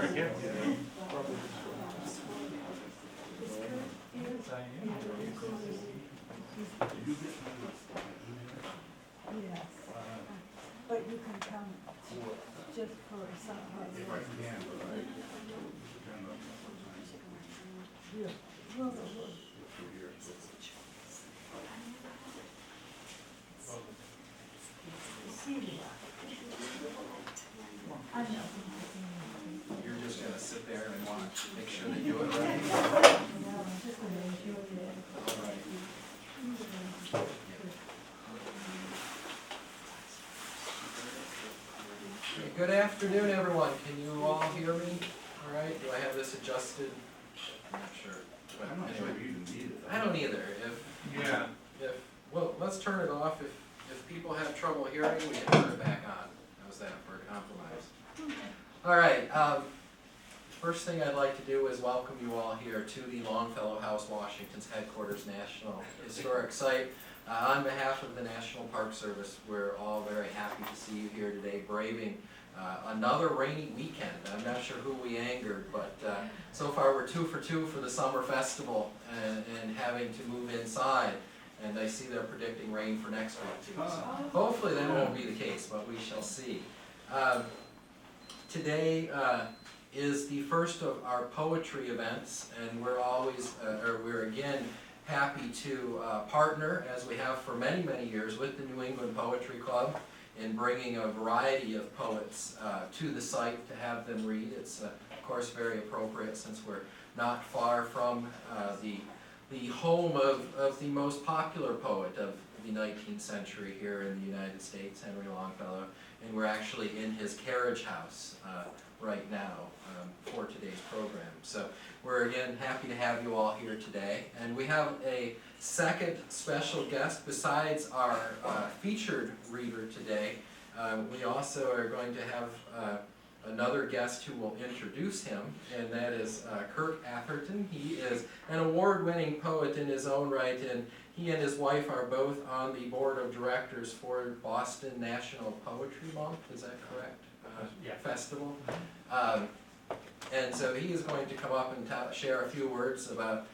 Sure, yeah. Yes, but you can come just for some. I know. You're just going to sit there and watch, make sure they do it right. All right. Good afternoon, everyone. Can you all hear me? All right. Do I have this adjusted? I'm not sure. But I'm not anyway, sure you even need it. I don't either. Well, let's turn it off. If people have trouble hearing, we can turn it back on. How's that for a compromise? All right. First thing I'd like to do is welcome you all here to the Longfellow House, Washington's headquarters National Historic Site. On behalf of the National Park Service, we're all very happy to see you here today, braving another rainy weekend. I'm not sure who we angered, but so far we're 2 for 2 for the summer festival and having to move inside. And I see they're predicting rain for next week too. So hopefully that won't be the case, but we shall see. Today is the first of our poetry events, and we're again happy to partner, as we have for many, many years, with the New England Poetry Club in bringing a variety of poets to the site to have them read. It's of course very appropriate since we're not far from the home of the most popular poet of the 19th century here in the United States, Henry Longfellow, and we're actually in his carriage house right now for today's program. So we're again happy to have you all here today, and we have a second special guest besides our featured reader today. We also are going to have another guest who will introduce him, and that is Kirk Atherton. He is an award-winning poet in his own right, and he and his wife are both on the board of directors for Boston National Poetry Month. Is that correct? Yeah. Festival. And so he is going to come up and share a few words about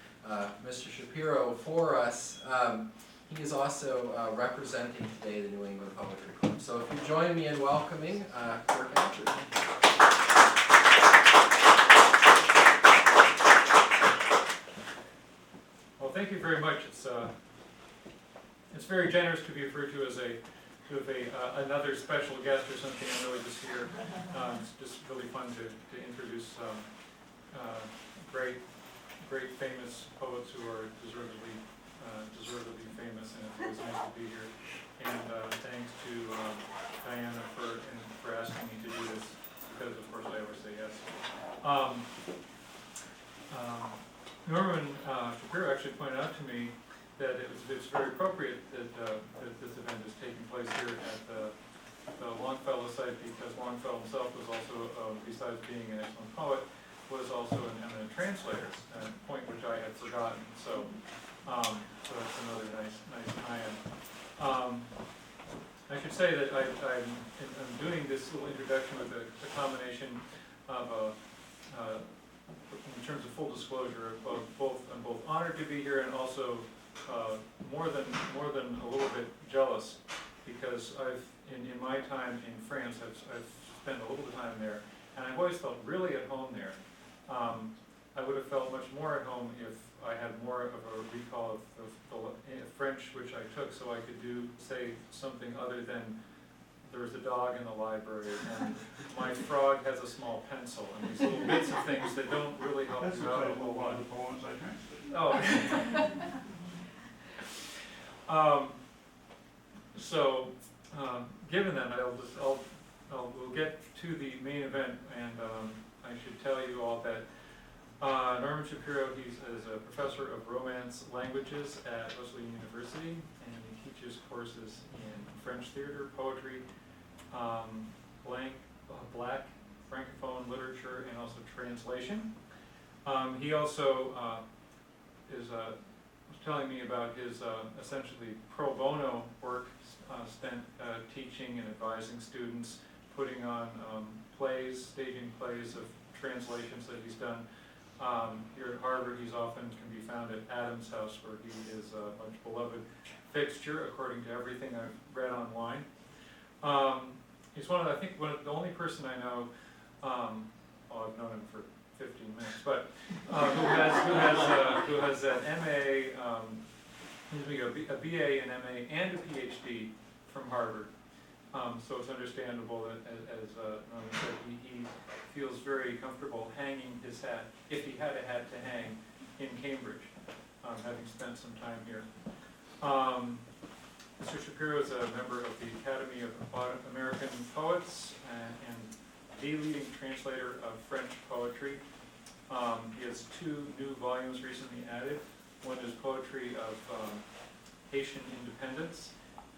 Mr. Shapiro for us. He is also representing today the New England Poetry Club. So if you join me in welcoming Kirk Atherton. Well, thank you very much. It's very generous to be referred to as another special guest or something. I'm really just here. It's just really fun to introduce great famous poets who are deservedly famous, and it's always nice to be here. And thanks to Diana for asking me to do this, because of course I always say yes. Norman Shapiro actually pointed out to me that it's very appropriate that this event is taking place here at the Longfellow site, because Longfellow himself was also, besides being an excellent poet, was also an eminent translator, a point which I had forgotten. So that's another nice tie-in. I should say that I'm doing this little introduction with a combination of in terms of full disclosure, I'm both honored to be here and also more than a little bit jealous, because in my time in France, I've spent a little bit of time there, and I've always felt really at home there. I would have felt much more at home if I had more of a recall of the French which I took, so I could say something other than there's a dog in the library and my frog has a small pencil, and these little bits of things that don't really help you out a whole lot. Of the poems I translated. Oh. Given that, we'll get to the main event, and I should tell you all that Norman Shapiro, he's a professor of Romance languages at Wesleyan University, and he teaches courses in French theater, poetry, Black Francophone literature, and also translation. He also was telling me about his essentially pro bono work spent teaching and advising students, putting on plays, staging plays of translations that he's done. Here at Harvard, he's often can be found at Adam's house, where he is a much beloved fixture, according to everything I've read online. He's I think the only person I know, well, I've known him for 15 minutes, but who has an MA, a BA, an MA, and a PhD from Harvard. So it's understandable that, as Norman said, he feels very comfortable hanging his hat, if he had a hat to hang, in Cambridge, having spent some time here. Mr. Shapiro is a member of the Academy of American Poets and the leading translator of French poetry. He has 2 new volumes recently added. One is poetry of Haitian independence,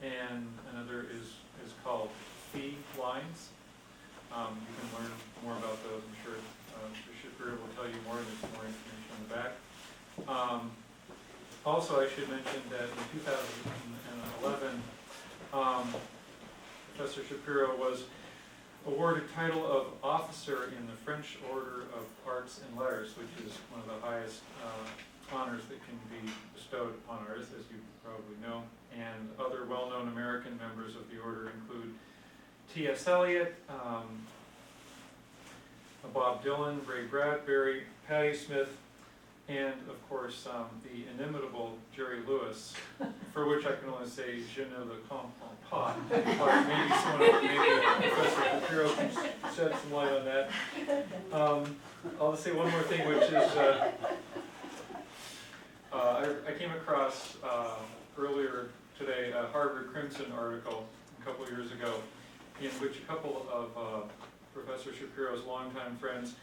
and another is called Fee Lines. You can learn more about those. I'm sure Mr. Shapiro will tell you more. There's more information on the back. Also, I should mention that in 2011, Professor Shapiro was awarded title of Officer in the French Order of Arts and Letters, which is one of the highest honors that can be bestowed upon artists, as you probably know. And other well-known American members of the order include T.S. Eliot, Bob Dylan, Ray Bradbury, Patti Smith, and of course the inimitable Jerry Lewis, for which I can only say je ne le comprends pas. But maybe Professor Shapiro can shed some light on that. I'll just say one more thing, which is I came across earlier today a Harvard Crimson article a couple of years ago, in which a couple of Professor Shapiro's longtime friends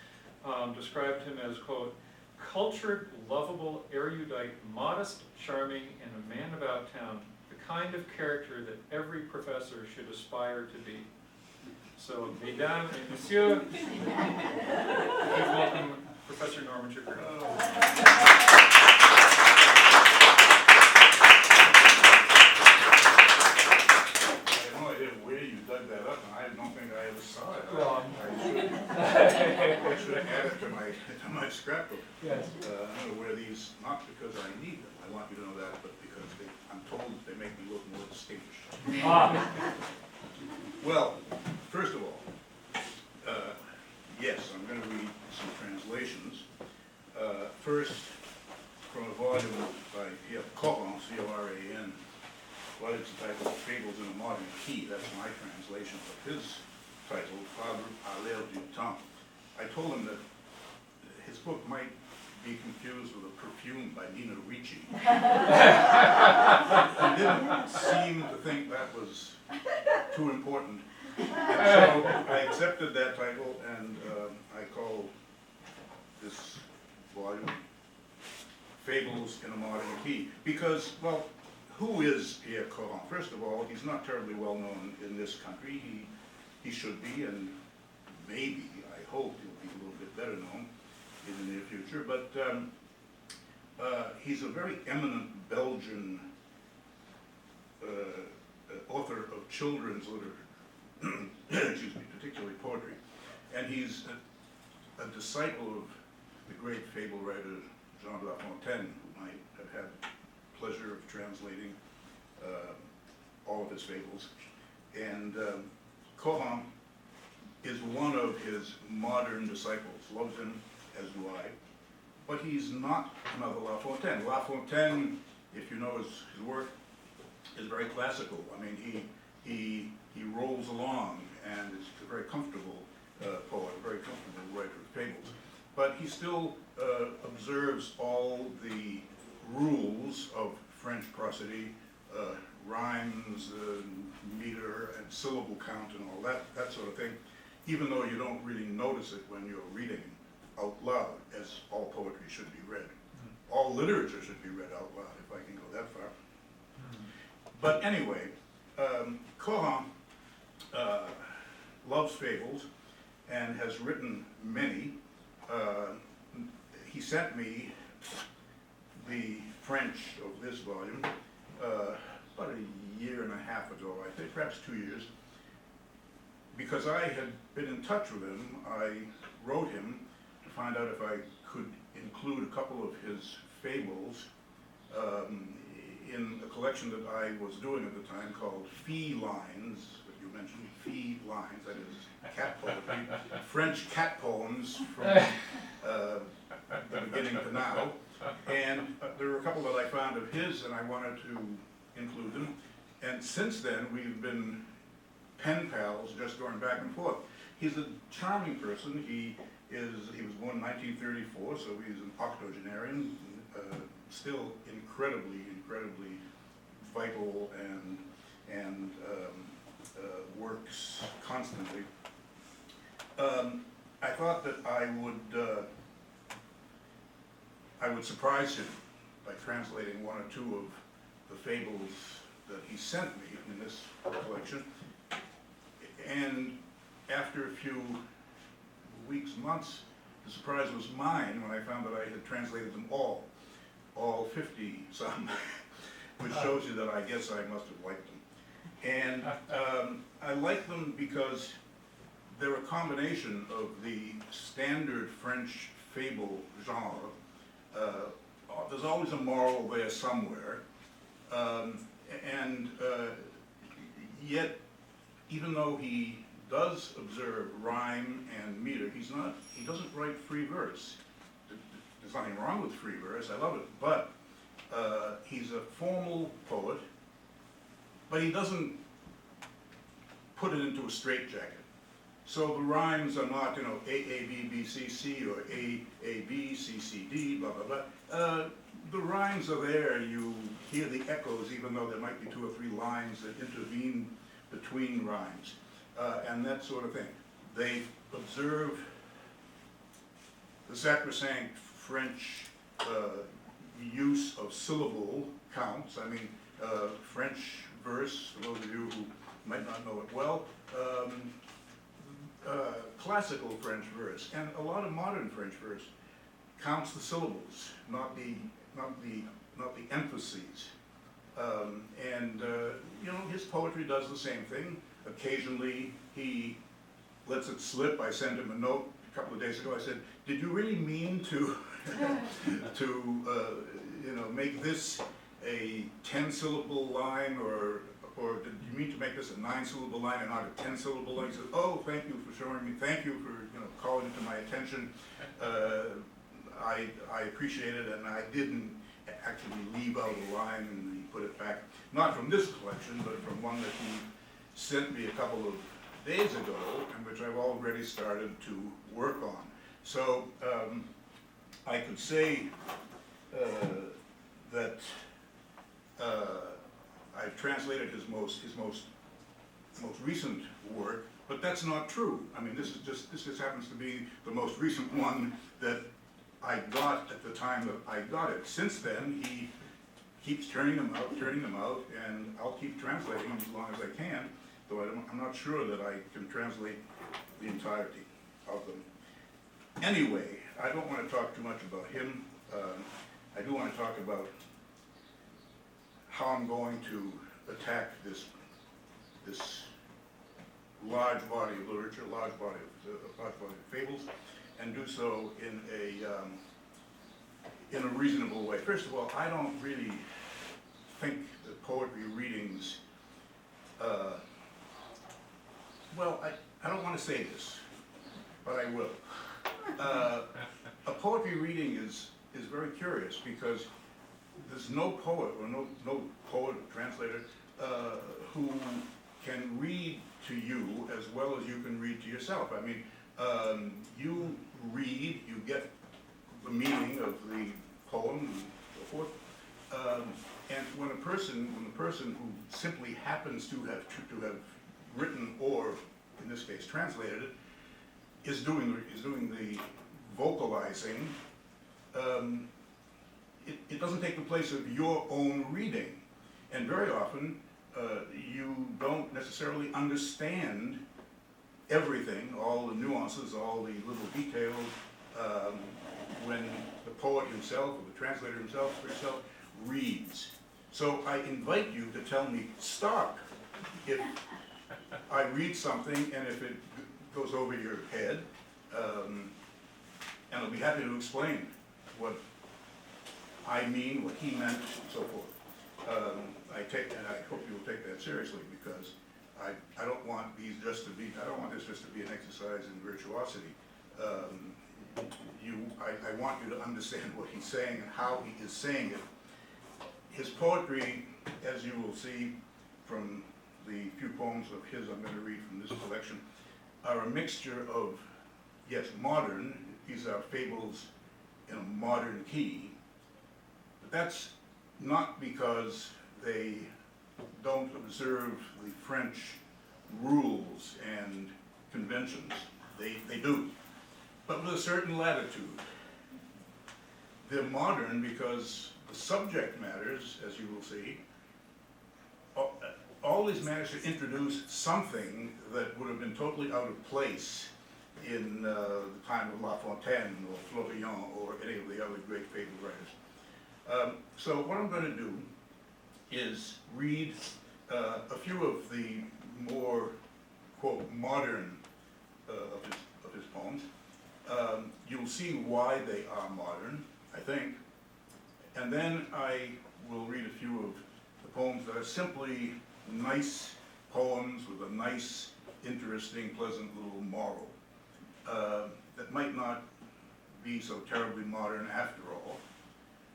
described him as, quote, cultured, lovable, erudite, modest, charming, and a man about town, the kind of character that every professor should aspire to be. So, mesdames et messieurs, please welcome Professor Norman Shapiro. I should have added to my scrapbook. Yes. I'm going to wear these not because I need them, I want you to know that, but because I'm told that they make me look more distinguished. Well, first of all, yes, I'm going to read some translations. First, from a volume by Coran, C-O-R-A-N, what is entitled Fables in a Modern Key. That's my translation of his title, Fables à l'air du temps. I told him that his book might be confused with a perfume by Nina Ricci. He didn't seem to think that was too important. And so I accepted that title, and I call this volume Fables in a Modern Key. Because, well, who is Pierre Coran? First of all, he's not terribly well known in this country. He should be, and maybe, I hope, he'll be a little bit better known in the near future. But he's a very eminent Belgian author of children's literature, excuse me, particularly poetry. And he's a disciple of the great fable writer Jean La Fontaine, whom I have had the pleasure of translating all of his fables. And Coran is one of his modern disciples, loves him, as do I, but he's not another La Fontaine. La Fontaine, if you know his work, is very classical. I mean, he rolls along, and is a very comfortable poet, a very comfortable writer of fables. But he still observes all the rules of French prosody, rhymes, meter, and syllable count, and all that sort of thing, even though you don't really notice it when you're reading out loud, as all poetry should be read. All literature should be read out loud, if I can go that far. But anyway, Coran loves fables and has written many. He sent me the French of this volume about a year and a half ago, I think, perhaps 2 years. because I had been in touch with him, I wrote him to find out if I could include a couple of his fables in a collection that I was doing at the time called Felines, that you mentioned, Felines, that is cat poetry, French cat poems from the beginning to now. And there were a couple that I found of his, and I wanted to include them. And since then, we've been pen pals, just going back and forth. He's a charming person. He was born in 1934, so he's an octogenarian, still incredibly vital and works constantly. I thought that I would surprise him by translating one or two of the fables that he sent me in this collection. And after a few weeks, months, the surprise was mine when I found that I had translated them all 50 some, which shows you that I guess I must have liked them. And I like them because they're a combination of the standard French fable genre. There's always a moral there somewhere, and yet, even though he does observe rhyme and meter, he doesn't write free verse. There's nothing wrong with free verse, I love it, but he's a formal poet, but he doesn't put it into a straitjacket. So the rhymes are not, A, A, B, B, C, C, or A, A, B, C, C, D, blah, blah, blah. The rhymes are there, you hear the echoes, even though there might be 2 or 3 lines that intervene between rhymes, and that sort of thing. They observe the sacrosanct French use of syllable counts. I mean, French verse, for those of you who might not know it well, classical French verse, and a lot of modern French verse counts the syllables, not the emphases. His poetry does the same thing. Occasionally, he lets it slip. I sent him a note a couple of days ago. I said, "Did you really mean to make this a 10-syllable line, or did you mean to make this a 9-syllable line and not a 10-syllable line?" He said, "Oh, thank you for showing me. Thank you for calling it to my attention. I appreciate it, and I didn't actually leave out a line," and he put it back, not from this collection, but from one that he sent me a couple of days ago, and which I've already started to work on. So I could say that I've translated his most recent work, but that's not true. I mean, this just happens to be the most recent one that I got at the time that I got it. Since then, he keeps turning them out, and I'll keep translating them as long as I can, though I'm not sure that I can translate the entirety of them. Anyway, I don't want to talk too much about him. I do want to talk about how I'm going to attack this large body of literature, large body of fables, and do so in a reasonable way. First of all, I don't really think that poetry readings, I don't want to say this, but I will. A poetry reading is very curious, because there's no poet or no poet or translator who can read to you as well as you can read to yourself. I mean, you read, you get the meaning of the poem and so forth, and when a person who simply happens to have written, or in this case translated it, is doing the vocalizing, it doesn't take the place of your own reading, and very often you don't necessarily understand everything, all the nuances, all the little details, when the poet himself or the translator himself or herself reads. So I invite you to tell me, stop, if I read something, and if it goes over your head, and I'll be happy to explain what I mean, what he meant, and so forth. And I hope you'll take that seriously, because I don't want these just to be, I don't want this just to be an exercise in virtuosity. I want you to understand what he's saying and how he is saying it. His poetry, as you will see from the few poems of his I'm going to read from this collection, are a mixture of, yes, modern, these are fables in a modern key, but that's not because they don't observe the French rules and conventions. They do, but with a certain latitude. They're modern because the subject matters, as you will see, always manage to introduce something that would have been totally out of place in the time of La Fontaine or Florian or any of the other great fable writers. So what I'm going to do is read a few of the more, quote, modern of his poems. You'll see why they are modern, I think, and then I will read a few of the poems that are simply nice poems with a nice, interesting, pleasant little moral that might not be so terribly modern after all,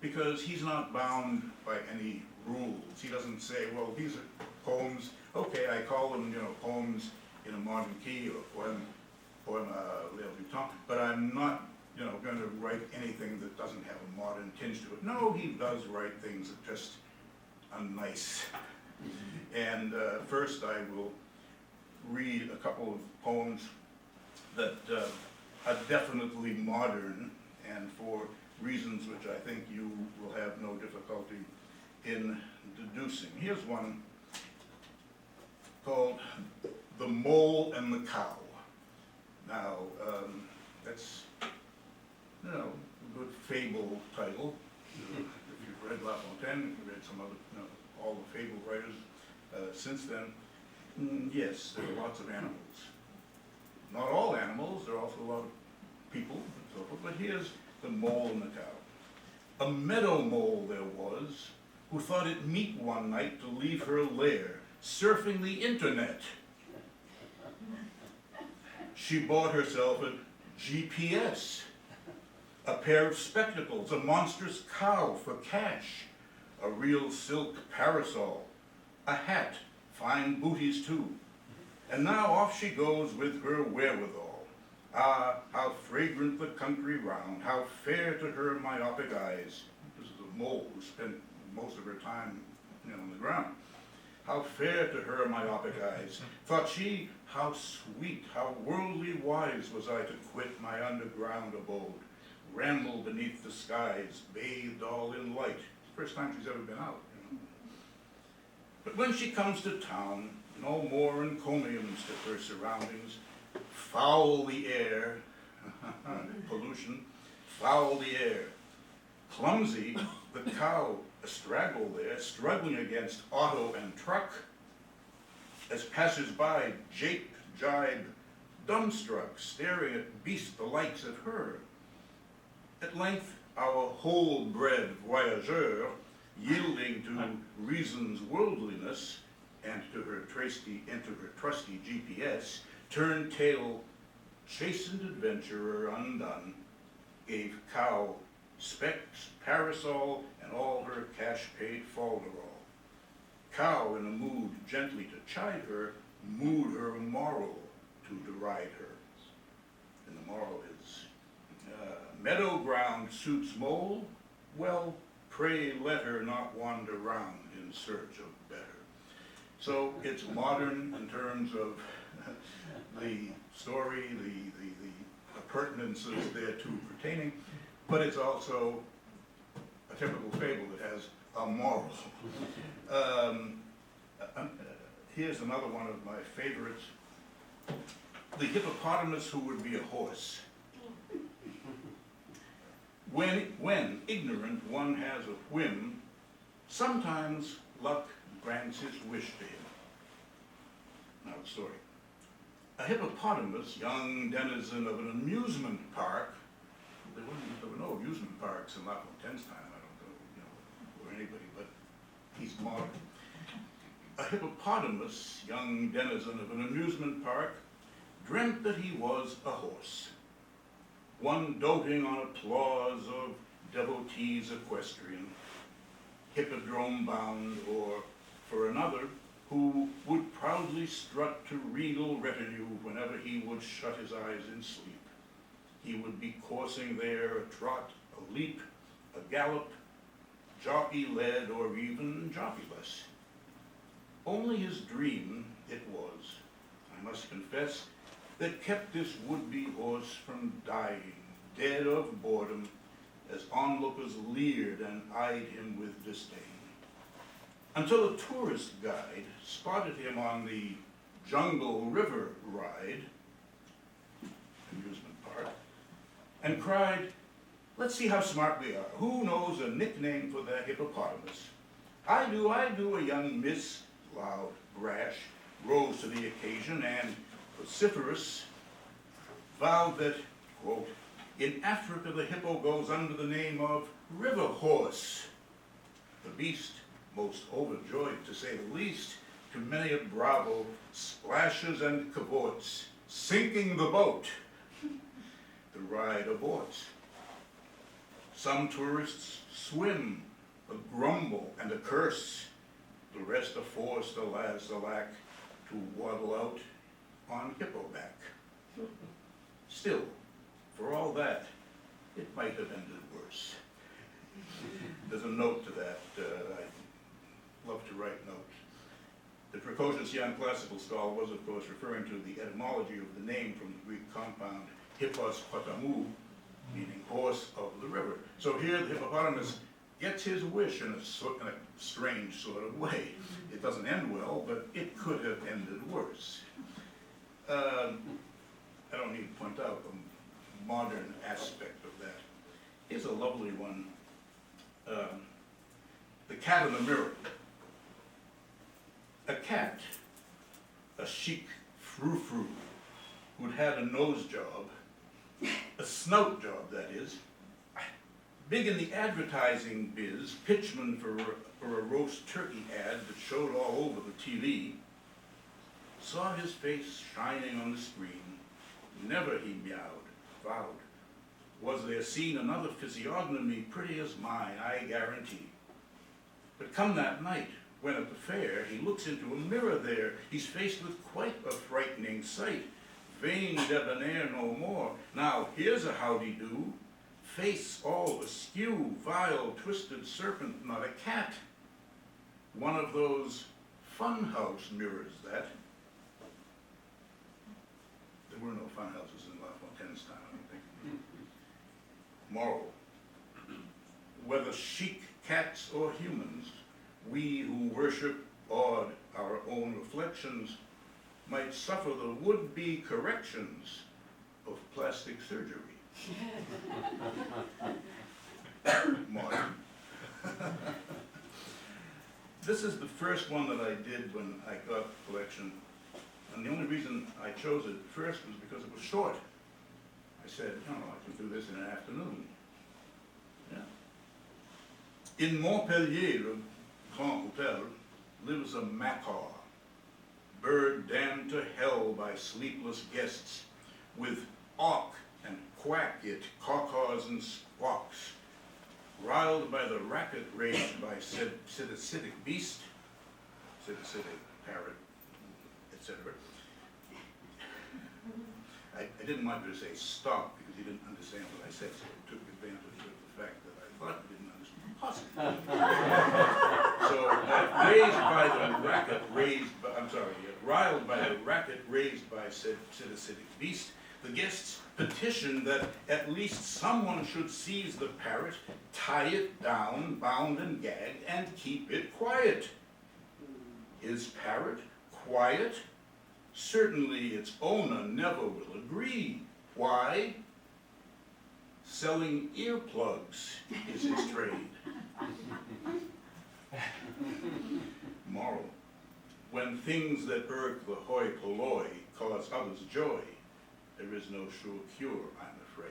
because he's not bound by any rules. He doesn't say, well, these are poems, okay, I call them, poems in a modern key, or poem l'air du temps, but I'm not, going to write anything that doesn't have a modern tinge to it. No, he does write things that just are nice. And first I will read a couple of poems that are definitely modern, and for reasons which I think you will have no difficulty in deducing. Here's one called The Mole and the Cow. Now, that's, a good fable title. If you've read La Fontaine, if you've read some other, all the fable writers since then, yes, there are lots of animals. Not all animals, there are also a lot of people and so forth, but here's the mole and the cow. A meadow mole there was, who thought it meet one night to leave her lair, surfing the internet. She bought herself a GPS, a pair of spectacles, a monstrous cow for cash, a real silk parasol, a hat, fine booties too. And now off she goes with her wherewithal. Ah, how fragrant the country round, how fair to her myopic eyes. This is a mole who spent most of her time on the ground. How fair to her myopic eyes. Thought she, how sweet, how worldly wise was I to quit my underground abode, ramble beneath the skies, bathed all in light. First time she's ever been out. But when she comes to town, no more encomiums to her surroundings. Foul the air, pollution, foul the air. Clumsy, the cow astraggle there, struggling against auto and truck, as passers-by jape, jibe, dumbstruck, staring at beast the likes of her. At length, our whole-bred voyageur, yielding to reason's worldliness, and to her trusty GPS, turned tail, chastened adventurer undone, gave cow specs, parasol, and all her cash-paid falderall. Cow, in a mood gently to chide her, mooed her moral to deride her. And the moral is, meadow ground suits mole, well, pray let her not wander round in search of better. So it's modern in terms of the story, the appurtenances thereto pertaining, but it's also a typical fable that has a moral. Here's another one of my favorites. The hippopotamus who would be a horse. When ignorant one has a whim, sometimes luck grants his wish to him. Now the story. A hippopotamus, young denizen of an amusement park, there were no amusement parks in La Fontaine's time, I don't know, or anybody, but he's modern. A hippopotamus, young denizen of an amusement park, dreamt that he was a horse, one doting on applause of devotees equestrian, hippodrome bound, or for another, who would proudly strut to regal retinue whenever he would shut his eyes in sleep. He would be coursing there a trot, a leap, a gallop, jockey-led or even jockeyless. Only his dream it was, I must confess, that kept this would-be horse from dying, dead of boredom, as onlookers leered and eyed him with disdain. Until a tourist guide spotted him on the Jungle River ride, amusement park, and cried, "Let's see how smart we are. Who knows a nickname for the hippopotamus?" I do, a young miss, loud, brash, rose to the occasion and, vociferous, vowed that, quote, "In Africa the hippo goes under the name of river horse." The beast, most overjoyed to say the least, to many a bravo splashes and cavorts, sinking the boat. The ride aborts. Some tourists swim, a grumble and a curse. The rest are forced, alas, alack, to waddle out on hippoback. Still, for all that, it might have ended worse. There's a note to that. I love to write notes. The precocious young classical scholar was, of course, referring to the etymology of the name from the Greek compound hippos potamou, meaning horse of the river. So here the hippopotamus gets his wish in a strange sort of way. It doesn't end well, but it could have ended worse. I don't need to point out the modern aspect of that. Here's a lovely one. The cat in the mirror. A cat, a chic frou-frou, who'd had a nose job, a snout job, that is, big in the advertising biz, pitchman for a roast turkey ad that showed all over the TV, saw his face shining on the screen. Never, he meowed, vowed, was there seen another physiognomy pretty as mine, I guarantee. But come that night, when at the fair he looks into a mirror there, he's faced with quite a frightening sight. Vain debonair no more. Now here's a howdy-do. Face all askew, vile, twisted serpent, not a cat. One of those funhouse mirrors, that. There were no funhouses in La Fontaine's time, I don't think. Moral. Whether chic cats or humans, we who worship awed our own reflections might suffer the would-be corrections of plastic surgery. Modern. This is the first one that I did when I got the collection, and the only reason I chose it first was because it was short. I said, I can do this in an afternoon. Yeah. In Montpellier, le Grand Hotel, lives a macaw, bird damned to hell by sleepless guests, with awk and quack it, caw-caws and squawks, riled by the racket raised by psittacitic beast, psittacitic parrot, etc. I didn't want you to say stop because you didn't understand what I said, so I took advantage of the fact that I thought you didn't understand. Possibly. So riled by the racket raised by said psittacitic beast, the guests petitioned that at least someone should seize the parrot, tie it down, bound and gagged, and keep it quiet. Is parrot quiet? Certainly its owner never will agree. Why? Selling earplugs is his trade. Moral. when things that irk the hoi polloi cause others joy, there is no sure cure, I'm afraid.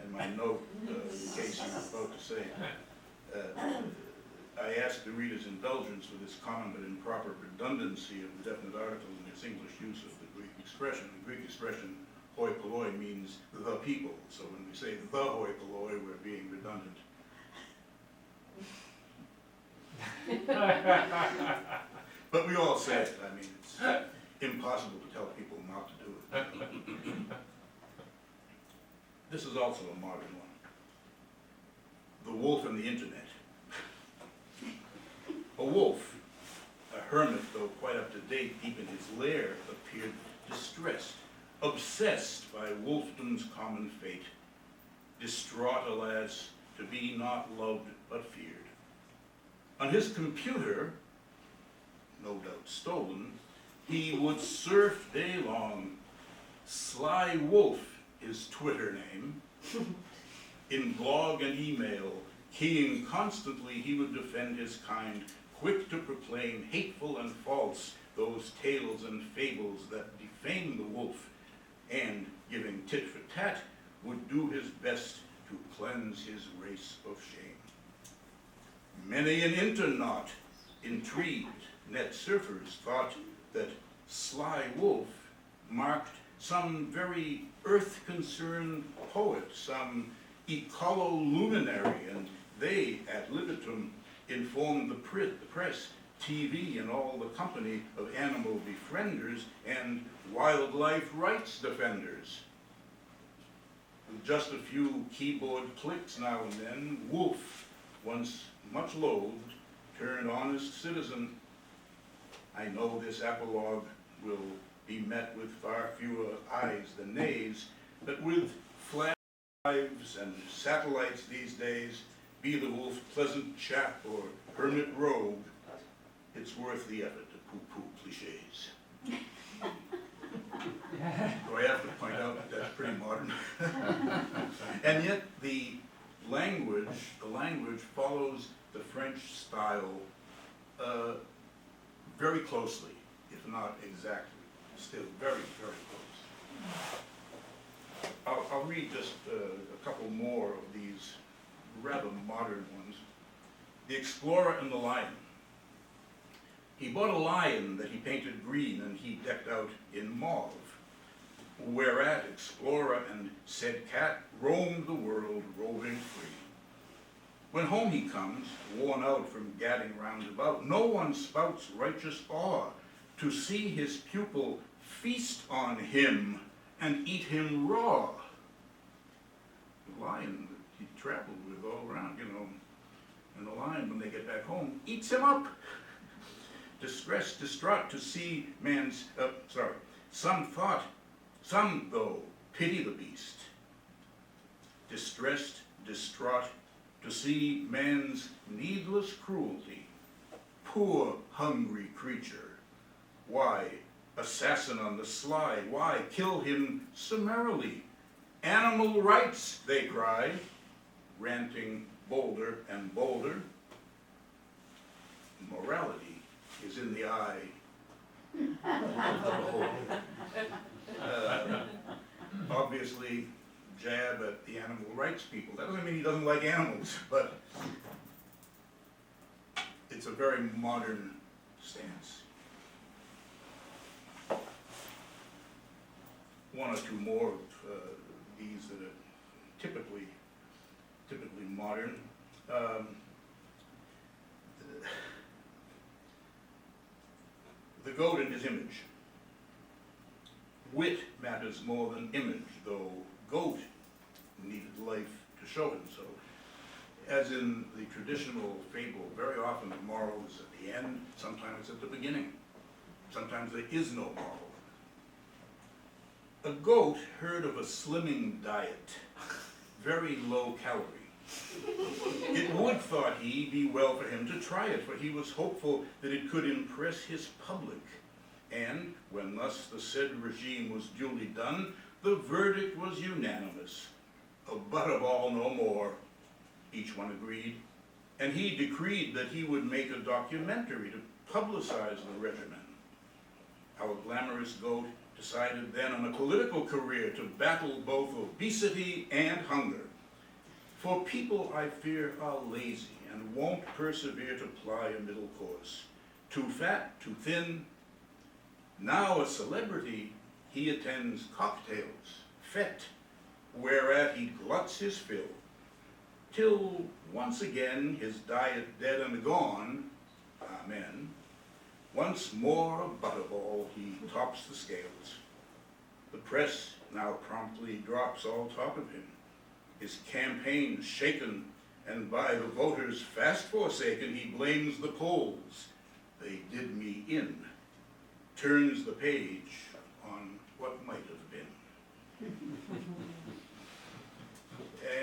And my note, in case you were about to say, I ask the reader's indulgence for this common but improper redundancy of the definite article in its English use of the Greek expression. The Greek expression hoi polloi means the people, so when we say the hoi polloi, we're being redundant. But we all say it. I mean, it's impossible to tell people not to do it. This is also a modern one. The wolf and the internet. A wolf, a hermit though quite up to date, deep in his lair, appeared distressed, obsessed by wolfdom's common fate, distraught, alas, to be not loved but feared. On his computer, no doubt stolen, he would surf day long. Sly Wolf, his Twitter name. In blog and email, keying constantly, he would defend his kind, quick to proclaim hateful and false those tales and fables that defame the wolf, and, giving tit for tat, would do his best to cleanse his race of shame. Many an internaut, intrigued, net surfers thought that Sly Wolf marked some very earth-concerned poet, some ecolo-luminary, and they, ad libitum, informed the press, TV, and all the company of animal befrienders and wildlife rights defenders. With just a few keyboard clicks now and then, Wolf, once much loathed, turned honest citizen. I know this apologue will be met with far fewer ayes than nays, but with flash drives and satellites these days, be the wolf pleasant chap or hermit rogue, it's worth the effort to poo-poo cliches. Do I have to point out that that's pretty modern? And yet the language follows the French style very closely, if not exactly. Still very, very close. I'll read just a couple more of these rather modern ones. The Explorer and the Lion. He bought a lion that he painted green and he decked out in mauve, whereat Explorer and said cat roamed the world roving free. When home he comes, worn out from gadding round about, no one spouts righteous awe to see his pupil feast on him and eat him raw. The lion that he traveled with all around, and the lion, when they get back home, eats him up. Distressed, distraught to see man's, some though, pity the beast. Distressed, distraught to see man's needless cruelty. Poor, hungry creature. Why, assassin on the sly, why kill him summarily? Animal rights, they cry, ranting bolder and bolder. Morality is in the eye of the beholder. Obviously, jab at the animal rights people. That doesn't mean he doesn't like animals, but it's a very modern stance. One or two more of these that are typically modern. The goat and his image. Wit matters more than image, though goat needed life to show him so. As in the traditional fable, very often the moral is at the end, sometimes it's at the beginning. Sometimes there is no moral. A goat heard of a slimming diet, very low calorie. It would, thought he, be well for him to try it, for he was hopeful that it could impress his public. And when thus the said regime was duly done, the verdict was unanimous. A butt of all no more, each one agreed. And he decreed that he would make a documentary to publicize the regimen. Our glamorous goat decided then on a political career to battle both obesity and hunger. For people, I fear, are lazy and won't persevere to ply a middle course. Too fat, too thin. Now a celebrity, he attends cocktails, fete, whereat he gluts his fill, till once again his diet dead and gone, amen, once more a butterball he tops the scales. The press now promptly drops all talk of him, his campaign shaken, and by the voters fast forsaken, he blames the polls. They did me in, turns the page on what might have been.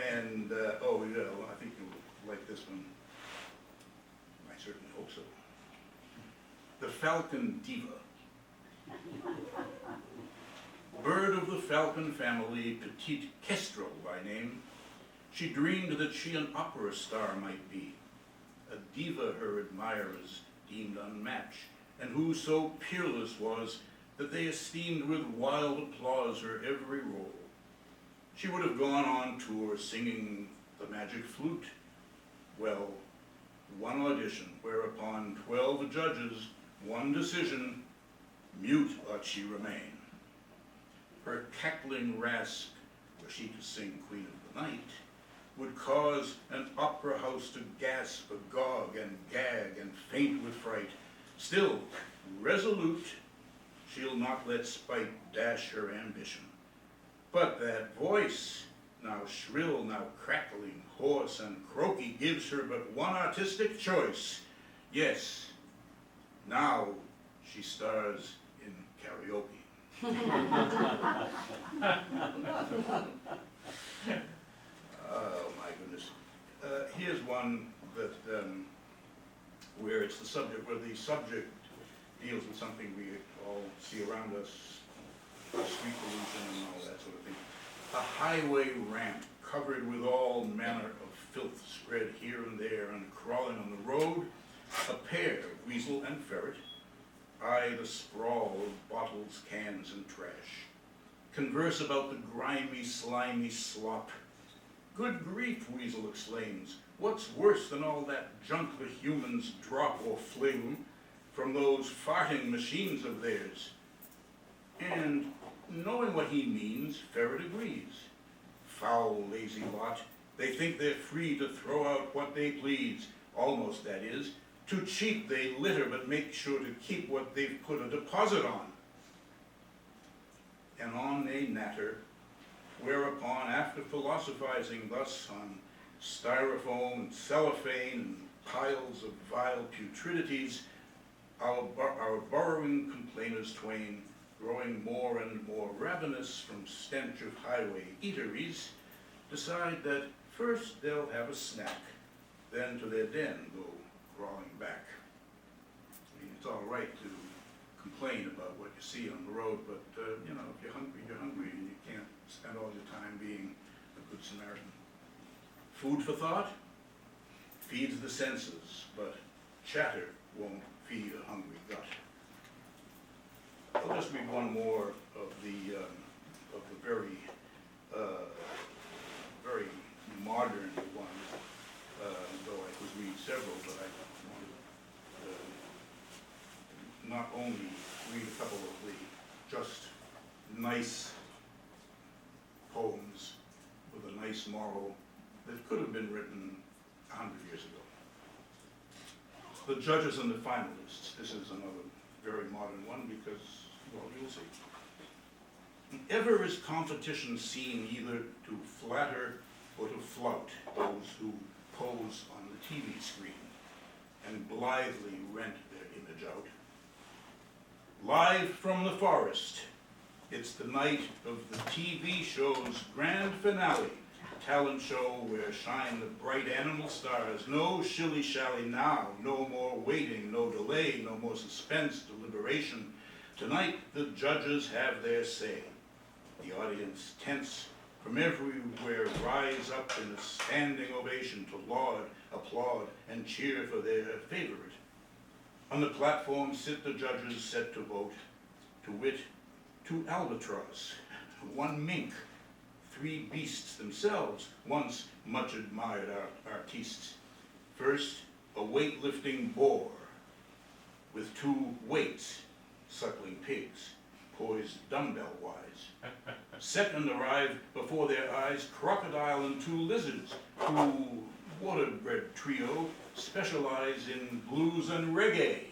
And, oh yeah, well, I think you'll like this one. I certainly hope so. The Falcon Diva. Bird of the falcon family, Petite Castro by name, she dreamed that she an opera star might be, a diva her admirers deemed unmatched, and who so peerless was that they esteemed with wild applause her every role. She would have gone on tour singing the magic flute. Well, one audition, whereupon 12 judges, one decision, mute ought she remain. Her cackling rasp, were she to sing Queen of the Night, would cause an opera house to gasp, agog, and gag, and faint with fright. Still, resolute, she'll not let spite dash her ambition. But that voice, now shrill, now crackling, hoarse, and croaky, gives her but one artistic choice. Yes, now she stars in karaoke. Oh my goodness. Here's one that, where it's the subject, where the subject deals with something we all see around us, street pollution and all that sort of thing. A highway ramp covered with all manner of filth spread here and there and crawling on the road. A pair, Weasel and Ferret, eye the sprawl of bottles, cans, and trash. Converse about the grimy, slimy slop. Good grief, Weasel exclaims, what's worse than all that junk the humans drop or fling from those farting machines of theirs? And knowing what he means, Ferret agrees. Foul, lazy lot, they think they're free to throw out what they please, almost, that is. Too cheap they litter, but make sure to keep what they've put a deposit on. And on they natter, whereupon, after philosophizing thus on styrofoam and cellophane and piles of vile putridities, our burrowing complainers twain, growing more and more ravenous from stench of highway eateries, decide that first they'll have a snack, then to their den go crawling back. I mean, it's all right to complain about what you see on the road, but you know, if you're hungry, and you can't spend all your time being a good Samaritan. Food for thought feeds the senses, but chatter won't feed a hungry gut. I'll just read one more of the very, very modern one, though I could read several, but I want to not only read a couple of the just nice poems with a nice moral that could have been written 100 years ago. The judges and the finalists. This is another very modern one because, well, you'll see. Ever is competition seen either to flatter or to flout those who pose on the TV screen and blithely rent their image out. Live from the forest, it's the night of the TV show's grand finale, talent show where shine the bright animal stars. No shilly-shally now, no more waiting, no delay, no more suspense, deliberation. Tonight the judges have their say. The audience tense from everywhere rise up in a standing ovation to laud, applaud, and cheer for their favorite. On the platform sit the judges set to vote, to wit, 2 albatross, 1 mink, 3 beasts themselves, once much admired artistes. First, a weightlifting boar with 2 weights, suckling pigs, poised dumbbell-wise. Second arrived before their eyes crocodile and 2 lizards, who, waterbred trio, specialize in blues and reggae.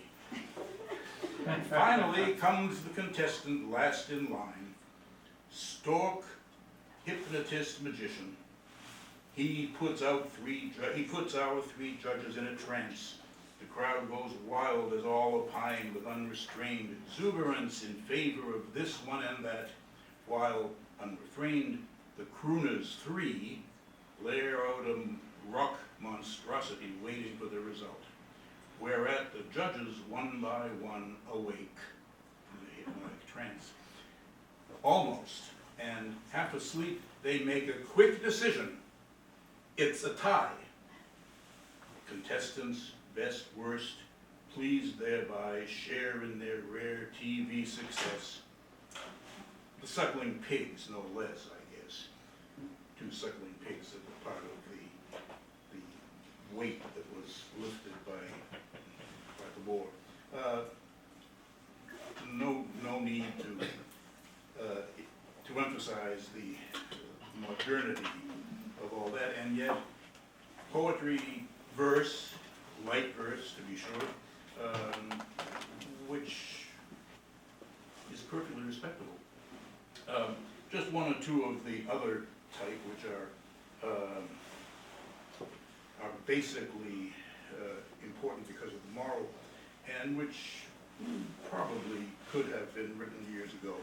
And finally comes the contestant last in line, stork, hypnotist, magician. He puts our 3 judges in a trance. The crowd goes wild as all opine with unrestrained exuberance in favor of this one and that, while unrefrained, the crooners 3 blare out a rock monstrosity waiting for the result, whereat the judges one by one awake from the hypnotic trance. Almost, and half asleep, they make a quick decision. It's a tie. Contestants, best, worst, pleased thereby, share in their rare TV success. The suckling pigs, no less, I guess. 2 suckling pigs that were part of the weight that was lifted by the boar. No need to emphasize the modernity of all that, and yet poetry, verse, light verse to be sure, which is perfectly respectable. Just 1 or 2 of the other type, which are basically important because of the moral, and which probably could have been written years ago.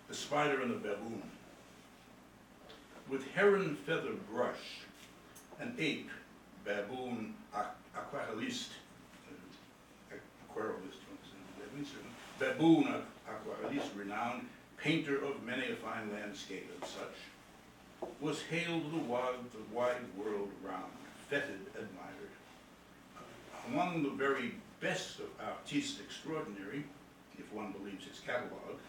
The Spider and the Baboon. With heron feather brush, an ape, baboon, aquarellist, baboon, aquarellist, renowned, painter of many a fine landscape and such, was hailed the wide world round, feted, admired. Among the very best of artistes extraordinary, if one believes his catalogue,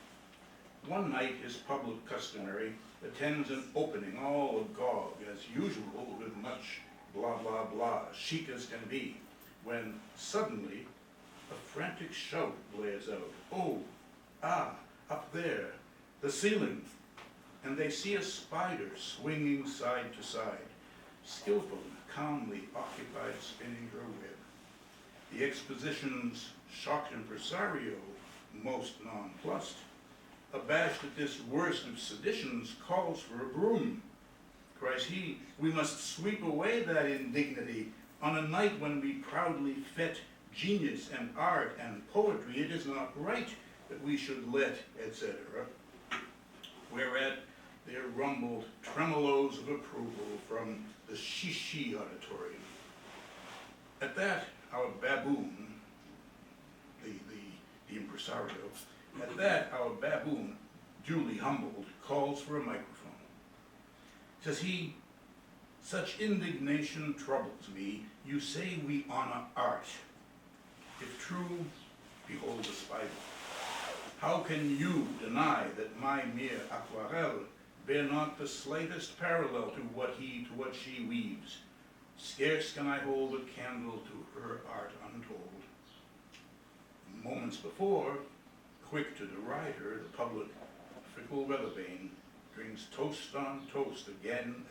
one night his public customary attends an opening all agog as usual with much blah blah blah, chic as can be, when suddenly a frantic shout blares out. Oh, up there, the ceiling, and they see a spider swinging side to side, skillfully, calmly occupied spinning her web. The exposition's shocked impresario, most nonplussed, abashed at this worst of seditions, calls for a broom. Cries he, we must sweep away that indignity on a night when we proudly fet genius and art and poetry. It is not right that we should let, etc. Whereat there rumbled tremolos of approval from the Shishi auditorium. At that, our baboon, the impresario, at that, our baboon, duly humbled, calls for a microphone. Says he, such indignation troubles me. You say we honor art. If true, behold the spider. How can you deny that my mere aquarelle bear not the slightest parallel to what she weaves? Scarce can I hold a candle to her art untold. Moments before, quick to deride her, the public, fickle weathervane, drinks toast on toast again,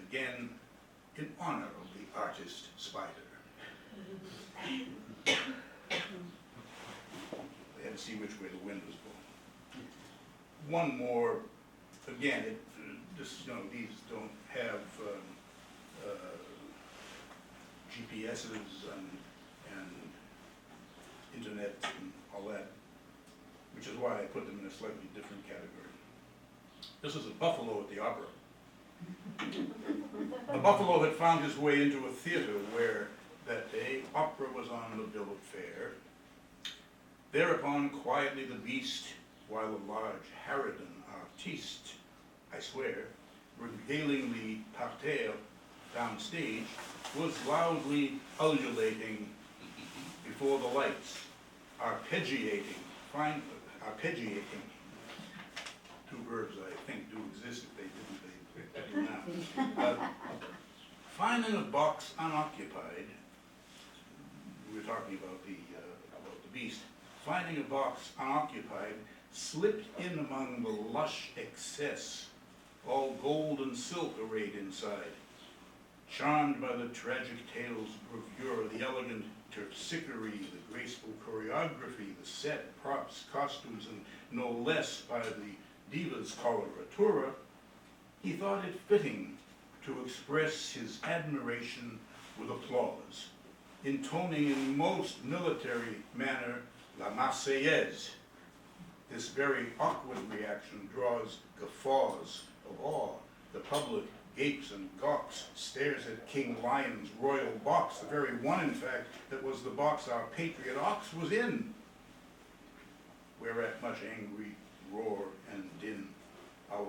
in honor of the artist spider. They had to see which way the wind was blowing. One more, again, these don't have GPSs and internet and all that, which is why I put them in a slightly different category. This is a buffalo at the opera. A buffalo had found his way into a theater where that day opera was on the bill of fare. Thereupon quietly the beast, while a large harridan artiste, I swear, regaling the parterre downstage, was loudly ululating before the lights, arpeggiating, arpeggiating. Two verbs I think do exist. If they didn't, they do now. Finding a box unoccupied, we were talking about the beast. Finding a box unoccupied, slipped in among the lush excess, all gold and silk arrayed inside. Charmed by the tragic tale's bravura, the elegant terpsichore, the graceful choreography, the set, props, costumes, and no less by the diva's coloratura, he thought it fitting to express his admiration with applause, intoning in most military manner La Marseillaise. This very awkward reaction draws guffaws of awe. The public gapes and gawks, stares at King Lion's royal box, the very one, in fact, that was the box our patriot ox was in. Whereat much angry roar and din, our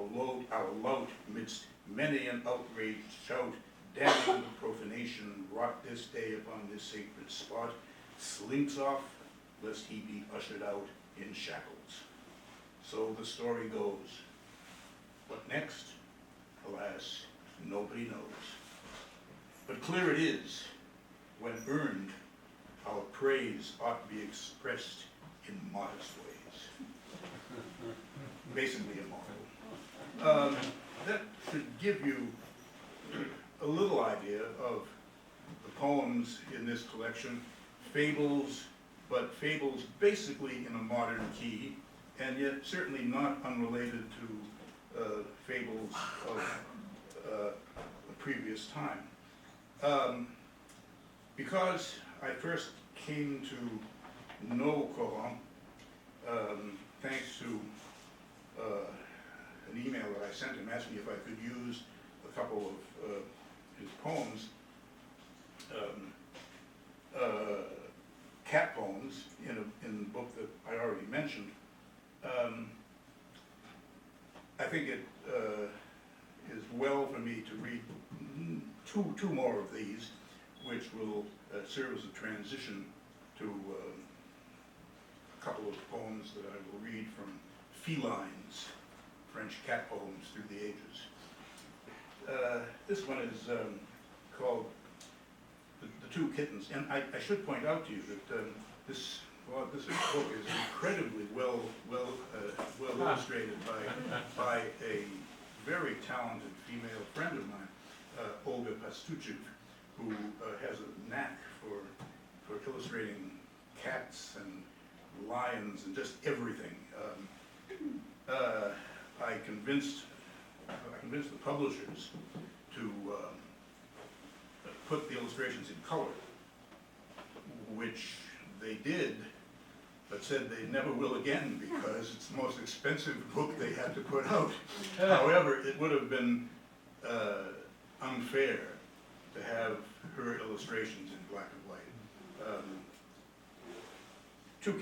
lout, midst many an outraged shout, damning the profanation wrought this day upon this sacred spot, slinks off, lest he be ushered out in shackles. So the story goes. What next? Alas, nobody knows. But clear it is, when earned, our praise ought to be expressed in modest ways. Basically immortal. That should give you a little idea of the poems in this collection. Fables, but fables basically in a modern key, and yet certainly not unrelated to fables of a previous time. Because I first came to know Coran, thanks to an email that I sent him asking if I could use a couple of his poems, cat poems, in the book that I already mentioned. I think it is well for me to read two more of these, which will serve as a transition to a couple of poems that I will read from Felines, French cat poems through the ages. This one is called The Two Kittens, and I should point out to you that this book is incredibly well illustrated by a very talented female friend of mine, Olga Pastuchev, who has a knack for illustrating cats and lions and just everything. I convinced the publishers to put the illustrations in color, which they did, but said they never will again because it's the most expensive book they had to put out. However, it would have been unfair to have her illustrations in black and white. Two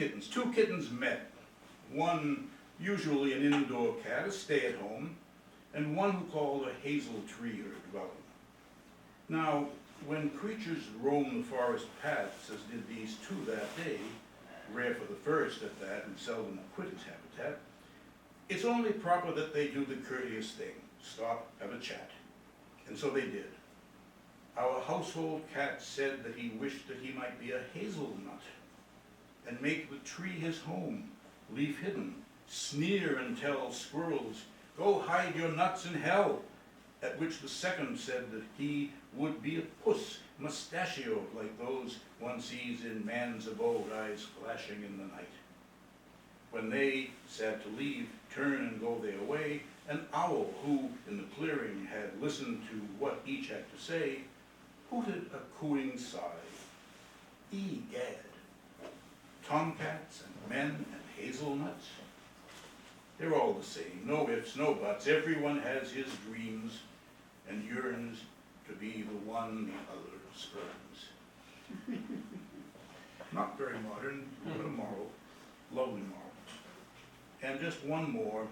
kittens met. One, usually an indoor cat, a stay-at-home, and one who called a hazel tree her dwelling. Now, when creatures roam the forest paths, as did these two that day, rare for the first at that, and seldom quit its habitat, it's only proper that they do the courteous thing, stop, have a chat. And so they did. Our household cat said that he wished that he might be a hazelnut, and make the tree his home, leaf hidden, sneer and tell squirrels, go hide your nuts in hell, at which the second said that he would be a puss, mustachioed like those one sees in man's abode, eyes flashing in the night. When they, sad to leave, turn and go their way, an owl who in the clearing had listened to what each had to say, hooted a cooing sigh. Egad, tomcats and men and hazelnuts, they're all the same, no ifs, no buts. Everyone has his dreams and yearns to be the one the other spurns. Not very modern, but a moral, lovely moral. And just one more,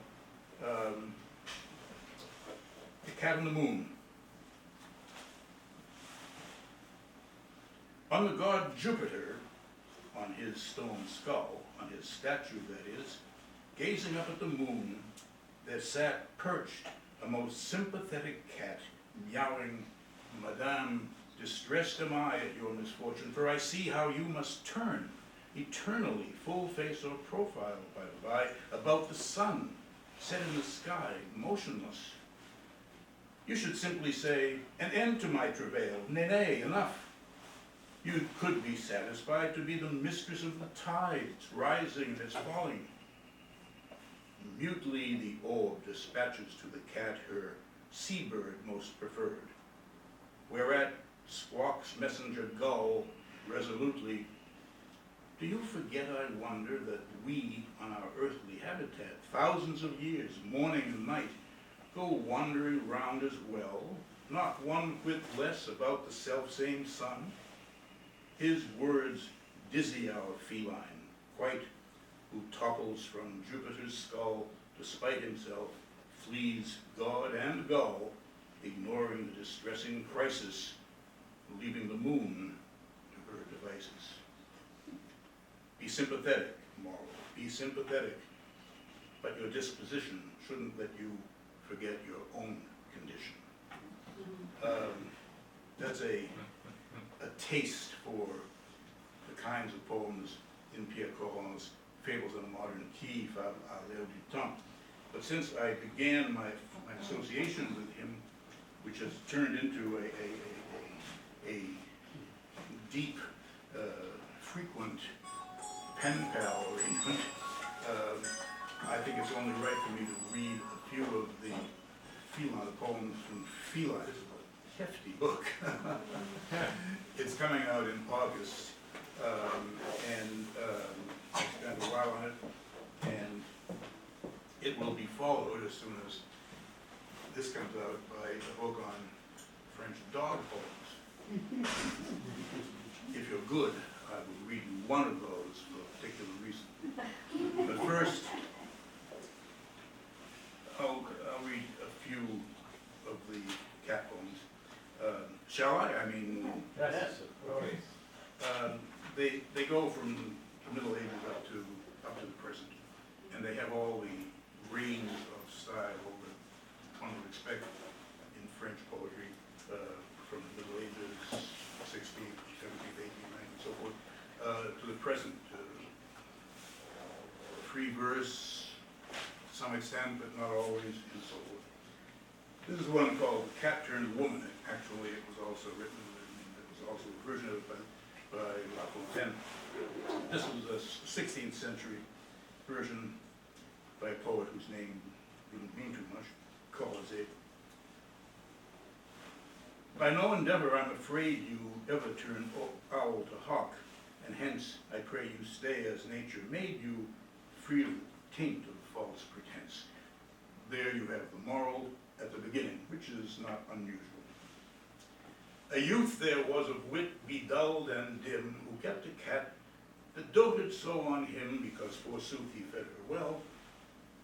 The Cat on the Moon. On the god Jupiter, on his stone skull, on his statue that is, gazing up at the moon, there sat perched a most sympathetic cat, meowing, Madame, distressed am I at your misfortune, for I see how you must turn, eternally, full face or profile, by the by, about the sun, set in the sky, motionless. You should simply say, an end to my travail, nay, enough. You could be satisfied to be the mistress of the tides, rising and its falling. Mutely the orb dispatches to the cat her seabird most preferred, whereat squawks messenger gull resolutely, do you forget, I wonder, that we, on our earthly habitat, thousands of years, morning and night, go wandering round as well, not one whit less about the selfsame sun? His words dizzy our feline, quite, who topples from Jupiter's skull to spite himself, flees God and gull, ignoring the distressing crisis, leaving the moon to her devices. Be sympathetic, moral, be sympathetic, but your disposition shouldn't let you forget your own condition. That's a taste for the kinds of poems in Pierre Corron's Fables on a Modern Key, Fables à l'air du temps. But since I began my association with him, which has turned into a deep, frequent pen pal arrangement, I think it's only right for me to read a few of the feline poems from Feline. This is a hefty book. It's coming out in August, and I spent a while on it, and it will be followed as soon as this comes out by a book on French dog poems. If you're good, I will read you one of those for a particular reason. But first, I'll read a few of the cat poems. Shall I? I mean, Yes, of course. they go from the Middle Ages up to the present, and they have all the range of style that one would expect in French poetry, from the Middle Ages, 16th, 17th, 18th, 19th, and so forth, to the present. Free verse, to some extent, but not always, and so forth. This is one called The Cat Turned Woman. Actually, it was also written, it was also a version of it by La Fontaine. This was a 16th century version by a poet whose name didn't mean too much, Corozet. By no endeavor I'm afraid you ever turn owl to hawk, and hence I pray you stay as nature made you, free of the taint of false pretense. There you have the moral at the beginning, which is not unusual. A youth there was of wit bedulled and dim, who kept a cat that doted so on him, because forsooth he fed her well,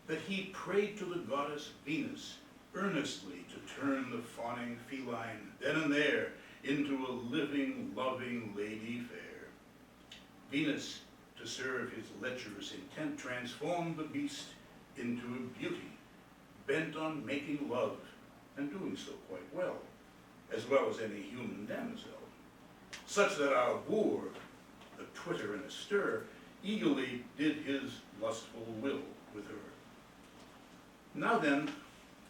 that he prayed to the goddess Venus earnestly to turn the fawning feline then and there into a living, loving lady fair. Venus, to serve his lecherous intent, transformed the beast into a beauty, bent on making love, and doing so quite well as any human damosel, such that our boor, a twitter and a stir, eagerly did his lustful will with her. Now then,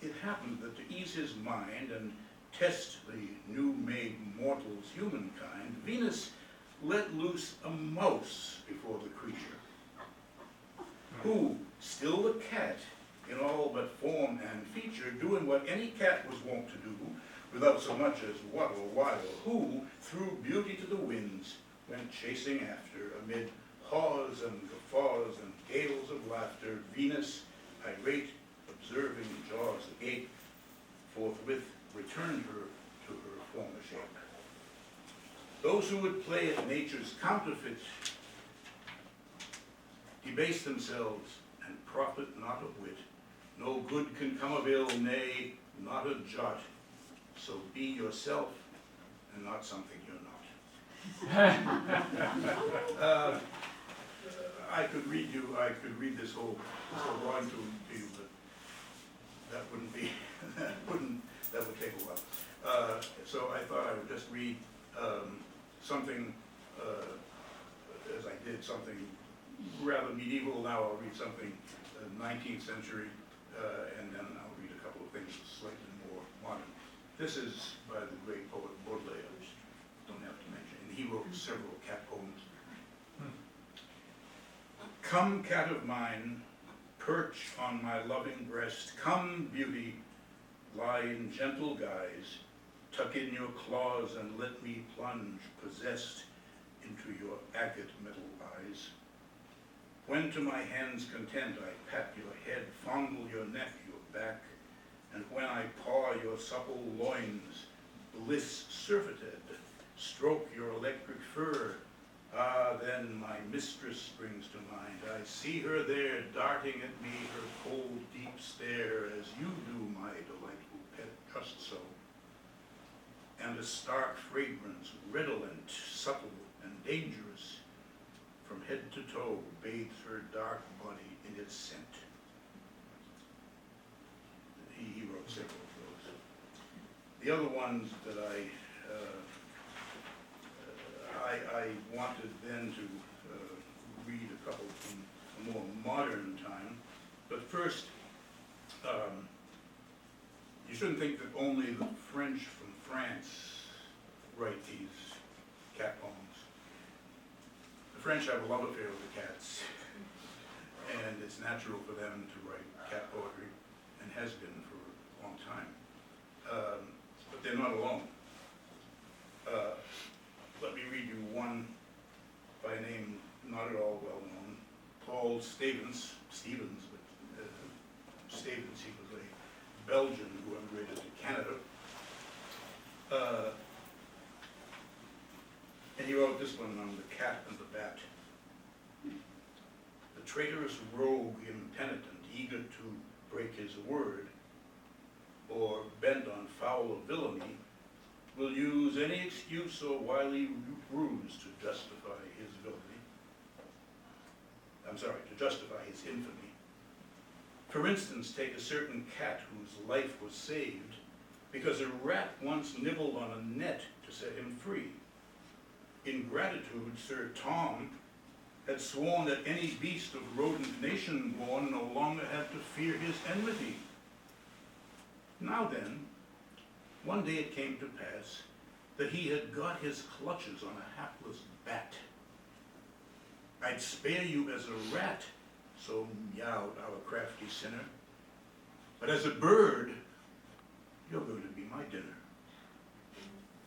it happened that to ease his mind and test the new-made mortal's humankind, Venus let loose a mouse before the creature, who, still a cat in all but form and feature, doing what any cat was wont to do, without so much as what or why or who, threw beauty to the winds, went chasing after, amid haws and guffaws and gales of laughter. Venus, irate, observing jaws agape, forthwith returned her to her former shape. Those who would play at nature's counterfeit debase themselves and profit not of wit. No good can come of ill, nay, not a jot. So be yourself and not something you're not. I could read this whole volume to you, but that wouldn't be, that would take a while. So I thought I would just read something, as I did, something rather medieval. Now I'll read something 19th century, and then I'll read a couple of things slightly more modern. This is by the great poet Baudelaire, which I don't have to mention, and he wrote several cat poems. Come, cat of mine, perch on my loving breast. Come, beauty, lie in gentle guise. Tuck in your claws and let me plunge, possessed, into your agate metal eyes. When to my hand's content I pat your head, fondle your neck, your back, and when I paw your supple loins, bliss surfeited, stroke your electric fur, then my mistress springs to mind. I see her there, darting at me her cold, deep stare, as you do, my delightful pet, just so. And a stark fragrance, redolent, subtle, and dangerous, from head to toe, bathes her dark body in its scent. He wrote several of those. The other ones that I wanted then to read a couple from a more modern time, but first, you shouldn't think that only the French from France write these cat poems. The French have a love affair with the cats, and it's natural for them to write cat poetry, and has been for a long time. But they're not alone. Let me read you one by name not at all well known, Paul Stevens, but Stevens, he was a Belgian who emigrated to Canada. And he wrote this one on the cat and the bat. The traitorous rogue impenitent, eager to break his word, or bent on foul villainy, will use any excuse or wily ruse to justify his villainy. To justify his infamy. For instance, take a certain cat whose life was saved because a rat once nibbled on a net to set him free. In gratitude, Sir Tom had sworn that any beast of rodent nation born no longer had to fear his enmity. Now then, one day it came to pass that he had got his clutches on a hapless bat. I'd spare you as a rat, so meowed our crafty sinner, but as a bird, you're going to be my dinner.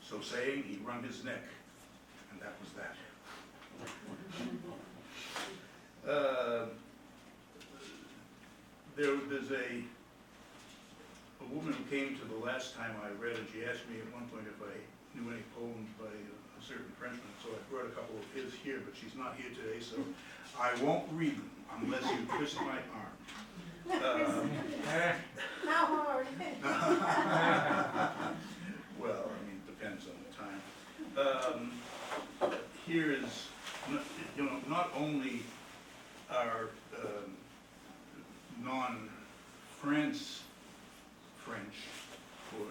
So saying, he wrung his neck, and that was that. There's a woman who came to the last time I read, and she asked me at one point if I knew any poems by a certain Frenchman, so I brought a couple of his here, but she's not here today, so I won't read them unless you twist my arm. How hard? Well, I mean, it depends on the time. Here is, not only are non-France French, or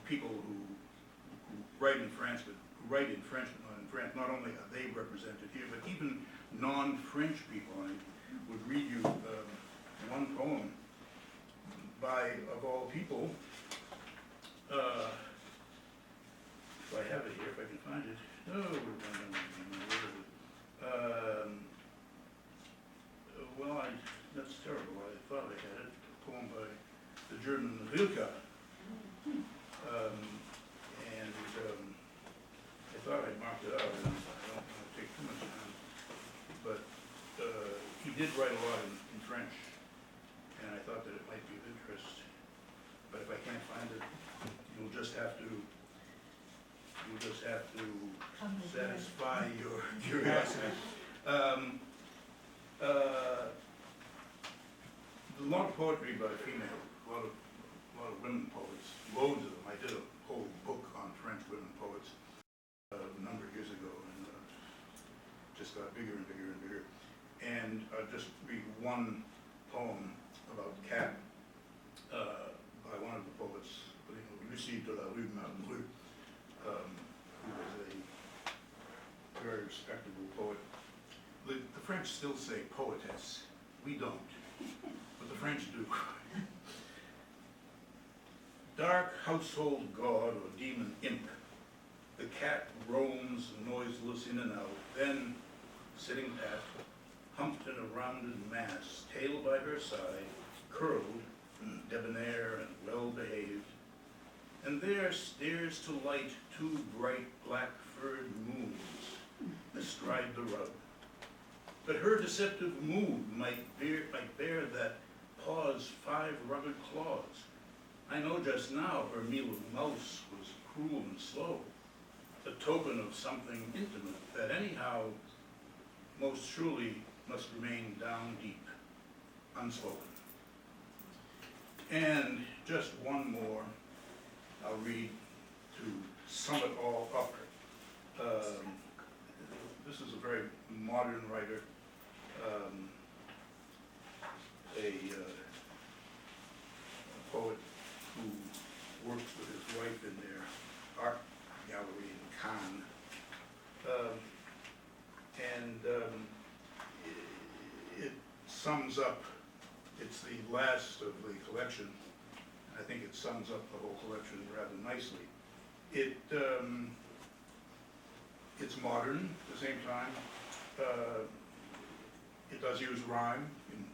people who write in France, but who write in French but not in France, not only are they represented here, but even non-French people. I would read you one poem by, of all people, if I have it here, if I can find it. Well, that's terrible. I thought I had it. A poem by the German Rilke. I thought I marked it out, and I don't want to take too much time. But he did write a lot in French, and I thought that it might be of interest. But if I can't find it, you'll just have to satisfy your curiosity. A lot of poetry by female, a lot of women poets, loads of them. I did a whole book on French women poets a number of years ago, and just got bigger and bigger and bigger. And one poem about cat by one of the poets, Lucie de la Rue Malheureux, who was a very respectable poet. The French still say poetess. We don't, but the French do. Dark household god or demon imp, the cat roams noiseless in and out, then, sitting pat, humped in a rounded mass, tail by her side, curled, debonair and well-behaved, and there stares to light two bright black-furred moons astride the rug. But her deceptive mood might bear that paw's 5 rugged claws. I know just now her meal of mouse was cruel and slow, a token of something intimate that anyhow most surely must remain down deep, unspoken. And just one more I'll read to sum it all up. This is a very modern writer, a poet who works with his wife in their art gallery in Cannes. It sums up, it's the last of the collection. I think it sums up the whole collection rather nicely. It's modern at the same time. It does use rhyme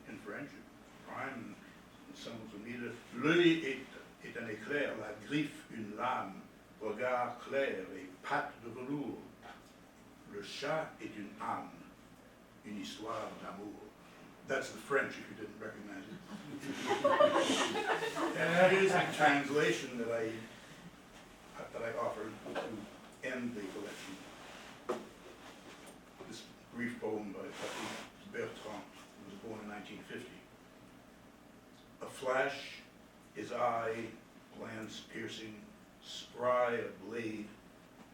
in French. Rhyme in symbols of meter. L'œil est un éclair, la griffe une lame, regard clair et pattes de velours. Le chat est une âme, une histoire d'amour. That's the French, if you didn't recognize it. And here's a translation that I offered to end the collection. This brief poem by Petite Bertrand, who was born in 1950. A flash, his eye, glance piercing, spry a blade,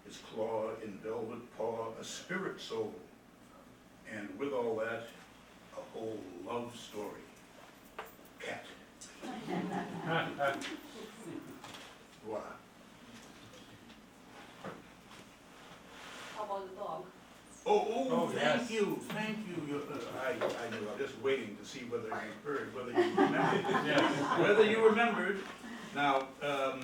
his claw in velvet paw, a spirit soul, and with all that, a whole love story. Cat. Voila. How about the dog? Oh, yes. thank you. I knew, I was just waiting to see whether you heard, whether you remembered. Yes. Whether you remembered. Now, there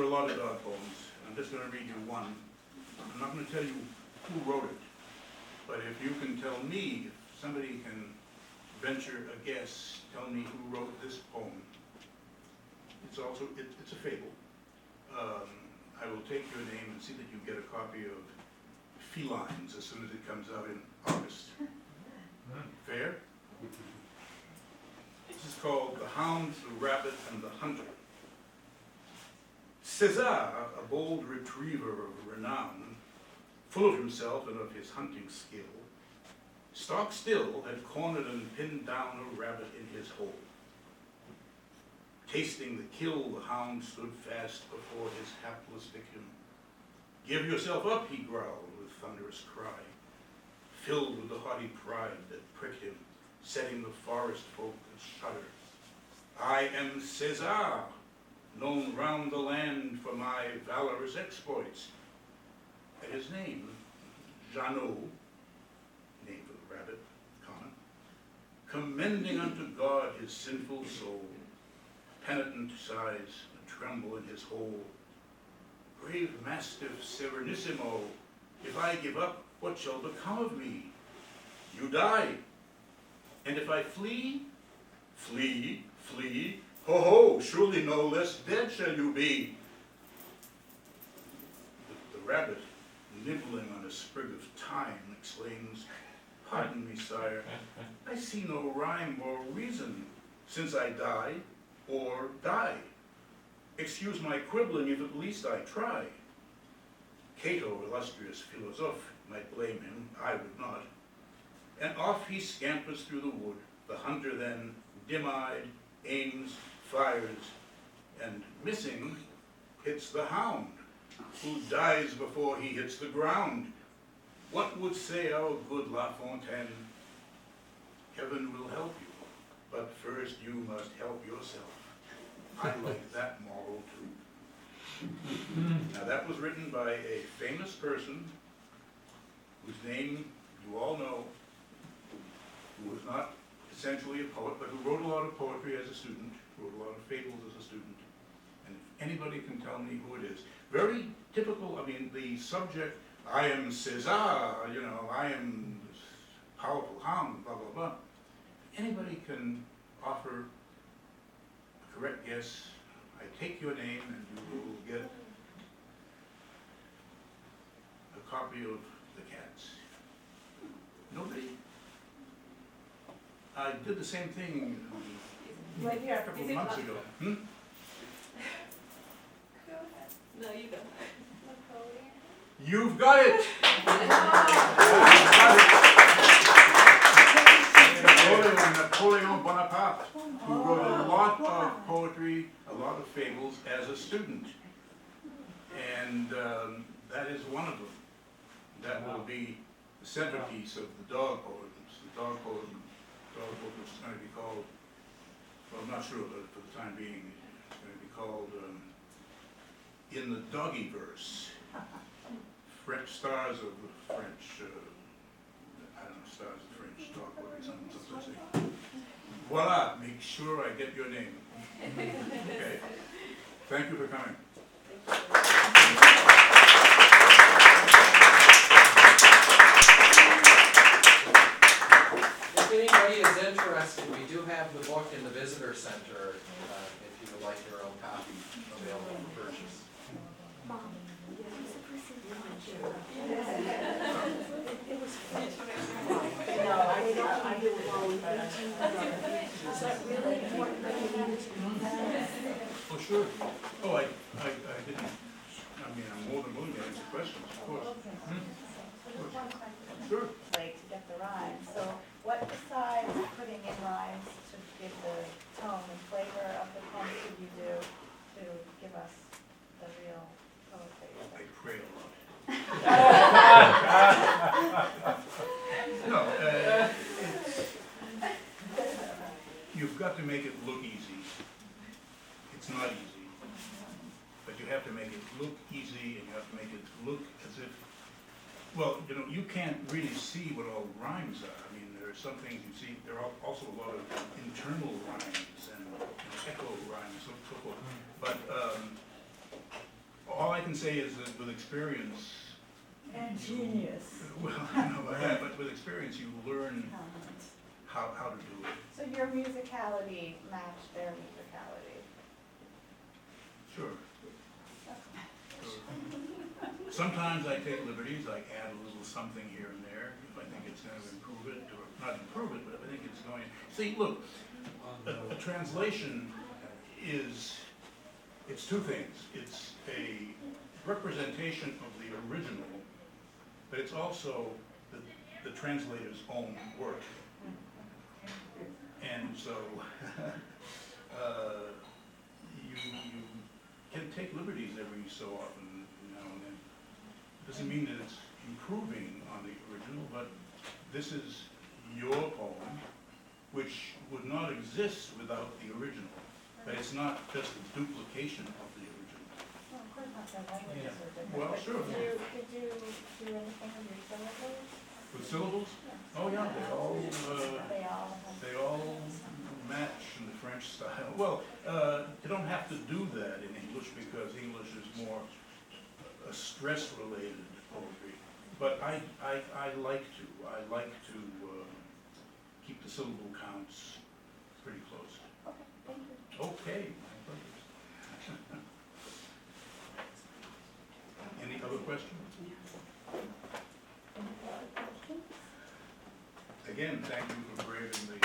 are a lot of dog poems. I'm just going to read you one. I'm not going to tell you who wrote it, but if you can tell me, if somebody can venture a guess, tell me who wrote this poem. It's a fable. I will take your name and see that you get a copy of Felines as soon as it comes out in August. Fair? This is called The Hound, the Rabbit, and the Hunter. César, a bold retriever of renown, full of himself and of his hunting skill, stock still had cornered and pinned down a rabbit in his hole. Tasting the kill, the hound stood fast before his hapless victim. "Give yourself up," he growled with thunderous cry, filled with the haughty pride that pricked him, setting the forest folk a shudder. "I am César, known round the land for my valorous exploits." At his name, Jeannot, name for the rabbit, common, commending unto God his sinful soul, penitent sighs, a tremble in his hole. "Brave mastiff Serenissimo, if I give up, what shall become of me? You die. And if I flee? Flee, flee, ho ho, surely no less dead shall you be." The rabbit, nibbling on a sprig of thyme, exclaims, "Pardon me, sire, I see no rhyme or reason, since I die or die. Excuse my quibbling if at least I try." Cato, illustrious philosophe, might blame him, I would not. And off he scampers through the wood. The hunter then, dim-eyed, aims, fires, and missing, hits the hound, who dies before he hits the ground. What would say our good La Fontaine? heaven will help you, but first you must help yourself. I like that moral too. Now that was written by a famous person whose name you all know, who was not essentially a poet, but who wrote a lot of poetry as a student, wrote a lot of fables as a student. And if anybody can tell me who it is, very typical, I mean, the subject, I am Caesar, you know, I am this powerful hound, blah, blah, blah. Anybody can offer a correct guess. I take your name and you will get a copy of The Cats. Nobody? I did the same thing Right a here. couple Is of it months not- ago. Go ahead. No, you go. You've got it! Napoleon Bonaparte, who wrote a lot of poetry, a lot of fables as a student. And that is one of them. That will be the centerpiece of the dog poems. The dog book is going to be called, well, I'm not sure, but for the time being, it's going to be called In the Doggy Verse. French stars of the French, I don't know, stars of French dog poetry, something such a thing. Voila, make sure I get your name. Okay. Thank you for coming. If anybody is interested, we do have the book in the visitor center, if you would like your own copy available for purchase. Oh, sure. Oh, I didn't, I mean, I'm more than willing to answer questions, of course. Sure. Like to get the rhymes. So what besides putting in rhymes to give the tone and flavor of the poem could you do to give us the real poetry? I pray a lot. No, you've got to make it look easy. It's not easy, but you have to make it look easy, and you have to make it look as if, well, you know, you can't really see what all rhymes are. I mean, there are some things you see, there are also a lot of internal rhymes and echo rhymes, so forth. But all I can say is that with experience, And genius. well, no, but with experience, you learn how to do it. So your musicality matched their musicality. Sure. Sometimes I take liberties, I add a little something here and there, if I think it's going to improve it, or not improve it, but if I think it's going, see, look, a translation is, it's two things. It's a representation of the original, but it's also the translator's own work. And so, you can take liberties every so often, now and then. Doesn't mean that it's improving on the original, but this is your poem, which would not exist without the original. But it's not just a duplication of the original. Well, of course not, their languages are different. Well, but sure. Could you do anything with your syllables? With syllables? Yes. Oh, yeah, They all match in the French style. Well, you don't have to do that in English because English is more a stress-related poetry. But I like to. I like to keep the syllable counts pretty close. Okay, thank you. Okay, my pleasure. Any other questions? Any other questions? Again, thank you for braving the